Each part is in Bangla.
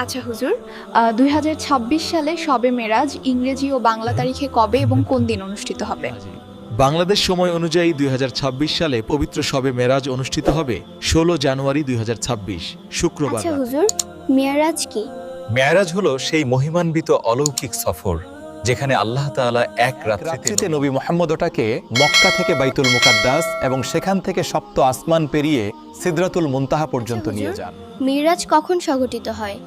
আচ্ছা হুজুর, 2026 সালে শবে মেরাজ ইংরেজি ও বাংলা তারিখে কবে এবং কোন দিন অনুষ্ঠিত হবে? বাংলাদেশ সময় অনুযায়ী 2026 সালে পবিত্র শবে মেরাজ অনুষ্ঠিত হবে 16 জানুয়ারি 2026 শুক্রবার আচ্ছা রাতে। হুজুর, মেরাজ কি? মেরাজ হলো সেই মহিমান্বিত অলৌকিক সফর যেখানে আল্লাহ তাআলা এক রাত্রিতে নবী মুহাম্মদ ওটাকে মক্কা থেকে বাইতুল মুকাদ্দাস এবং সেখান থেকে সপ্ত আসমান পেরিয়ে সিদরাতুল মুনতাহা পর্যন্ত আচ্ছা, নিয়ে হুজুর। যান। মেরাজ কখন সংঘটিত হয়?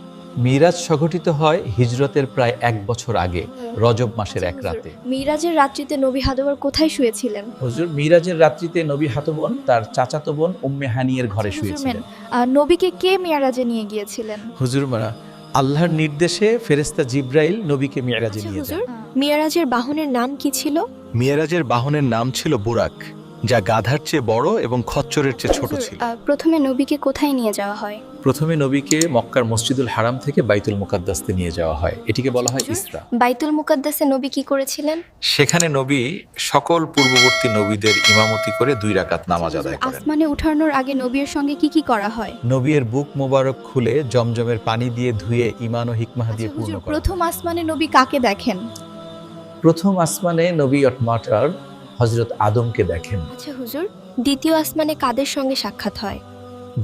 মিরাজ সংঘটিত হয় হিজরতের প্রায় 1 বছর আগে রজব মাসের এক রাতে। মেরাজের রাত্রিতে নবী হাদবার কোথায় শুয়েছিলেন? হুজুর মিরাজের রাত্রিতে নবী হাতবন তার চাচাতো বোন উম্মে হানিয়ের ঘরে শুয়েছিলেন। নবীকে কে মেরাজে নিয়ে গিয়েছিলেন? হুজুর আল্লাহর নির্দেশে ফেরেশতা জিব্রাইল নবীকে মিরাজে আচ্ছা নিয়ে হুজুর, যান। মেরাজের বাহনের নাম কি ছিল? মিরাজের বাহনের নাম ছিল বুরাক, যা গাধার চেয়ে বড় এবং খচ্চরের চেয়ে ছোট ছিল। প্রথমে নবীকে কোথায় নিয়ে যাওয়া হয়? প্রথমে নবীকে মক্কার মসজিদুল হারাম থেকে বাইতুল মুকাদ্দাসে নিয়ে যাওয়া হয়, এটিকে বলা হয় হুজুর, ইসরা। বাইতুল মুকাদ্দাসে নবী কি করেছিলেন? সেখানে নবী সকল পূর্ববর্তী নবীদের ইমামতি করে 2 রাকাত নামাজ আদায় করেন। আসমানে উঠানোর আগে নবীর সঙ্গে কি কি করা হয়? নবীর বুক মোবারক খুলে জমজমের পানি দিয়ে ধুয়ে ঈমান ও হিকমাহ দিয়ে আচ্ছা পূর্ণ হুজুর, করেন। প্রথম আসমানে নবী কাকে দেখেন? প্রথম আসমানে নবী অটমাটার হযরত আদমকে দেখেন। আচ্ছা হুজুর, দ্বিতীয় আসমানে কাদের সঙ্গে সাক্ষাৎ হয়?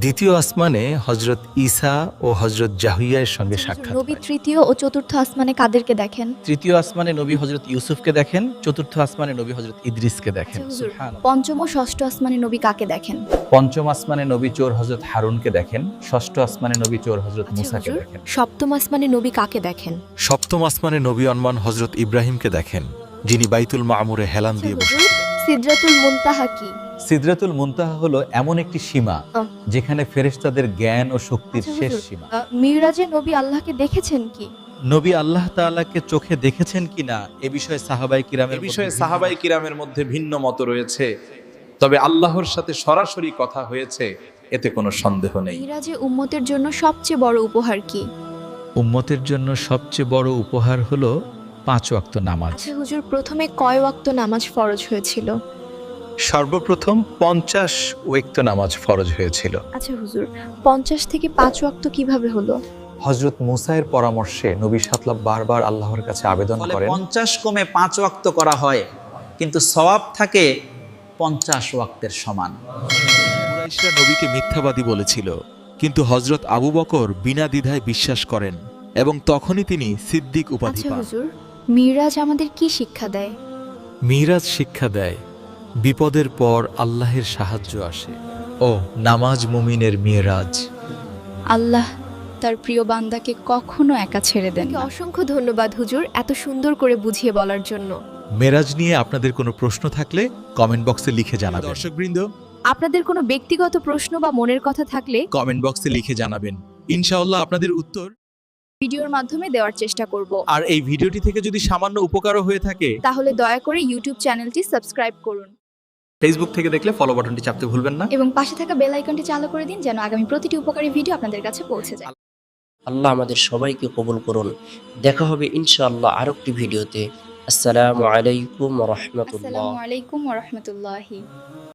দ্বিতীয় আসমানে হযরত ঈসা ও হযরত জাহিয়ার সঙ্গে সাক্ষাৎ নবী হয়। তৃতীয় ও চতুর্থ আসমানে কাদেরকে দেখেন? তৃতীয় আসমানে নবী হযরত ইউসুফকে দেখেন, চতুর্থ আসমানে নবী হযরত ইদ্রিসকে দেখেন। আচ্ছা হুজুর, সুবহানাল্লাহ। পঞ্চম ও ষষ্ঠ আসমানে নবী কাকে দেখেন? পঞ্চম আসমানে নবী চোর হযরত হারুনকে দেখেন, ষষ্ঠ আসমানে নবী চোর হযরত আচ্ছা মুসাকে হুজুর, দেখেন। সপ্তম আসমানে নবী কাকে দেখেন? সপ্তম আসমানে নবী অনমান হযরত ইব্রাহিমকে দেখেন, যিনি বাইতুল মামুরে হেলান দিয়ে আচ্ছা হুজুর, বসেছিলেন। সিদরাতুল মুনতাহা কি? সিদরাতুল মুনতাহা হলো এমন একটি সীমা যেখানে ফেরেশতাদের জ্ঞান ও শক্তির আচ্ছা শেষ হুজুর, সীমা। মিরাজে নবী আল্লাহকে দেখেছেন কি? নবী আল্লাহ তাআলাকে চোখে দেখেছেন কিনা এ বিষয়ে সাহাবায়ে কিরামের মধ্যে ভিন্ন মত রয়েছে, তবে আল্লাহর সাথে সরাসরি কথা হয়েছে এতে কোনো সন্দেহ নেই। মিরাজে উম্মতের জন্য সবচেয়ে বড় উপহার কি? উম্মতের জন্য সবচেয়ে বড় উপহার হলো 5 ওয়াক্ত নামাজ। আচ্ছা হুজুর, প্রথমে কয় ওয়াক্ত নামাজ ফরজ হয়েছিল? সর্বপ্রথম 50 ওয়াক্ত নামাজ ফরজ হয়েছিল। আচ্ছা হুজুর, 50 থেকে 5 ওয়াক্ত কিভাবে হলো? হযরত মুসার পরামর্শে নবী সাল্লাল্লাহু বারবার আল্লাহর কাছে আবেদন ফলে করেন। 50 কমে 5 ওয়াক্ত করা হয়, কিন্তু সওয়াব থাকে 50 ওয়াক্তের সমান। কুরাইশরা নবীকে মিথ্যাবাদী বলেছিল, কিন্তু হযরত আবু বকর বিনা দ্বিধায় বিশ্বাস করেন এবং তখনই তিনি সিদ্দিক উপাধি আচ্ছা পান। হুজুর, মিরাজ আমাদের কি শিক্ষা দেয়? মিরাজ শিক্ষা দেয় বিপদের পর আল্লাহের সাহায্য আসে। ও নামাজ মুমিনের মিরাজ। আল্লাহ তার প্রিয় বান্দাকে কখনো একা ছেড়ে দেন না। অসংখ্য ধন্যবাদ হুজুর, এত সুন্দর করে বুঝিয়ে বলার জন্য। মেরাজ নিয়ে আপনাদের কোনো প্রশ্ন থাকলে কমেন্ট বক্সে লিখে জানাবেন। দর্শকবৃন্দ, আপনাদের কোনো ব্যক্তিগত প্রশ্ন বা মনের কথা থাকলে কমেন্ট বক্সে লিখে জানাবেন, ইনশাআল্লাহ আপনাদের উত্তর। ভিডিওর মাধ্যমে দেওয়ার চেষ্টা করব। আর এই ভিডিওটি থেকে যদি সামান্য উপকারও হয়ে থাকে, তাহলে দয়া করে ইউটিউব চ্যানেলটি সাবস্ক্রাইব করুন ফেসবুক থেকে দেখলে ফলো বাটনটি চাপতে ভুলবেন না। এবং পাশে থাকা বেল আইকনটি চালু করে দিন যেন আগামী প্রতিটি উপকারী ভিডিও আপনাদের কাছে পৌঁছে যায়। আল্লাহ আমাদের সবাইকে কবুল করুন। দেখা হবে ইনশাআল্লাহ আরেকটি ভিডিওতে। আসসালামু আলাইকুম ওয়া রাহমাতুল্লাহ। আসসালামু আলাইকুম ওয়া রাহমাতুল্লাহি।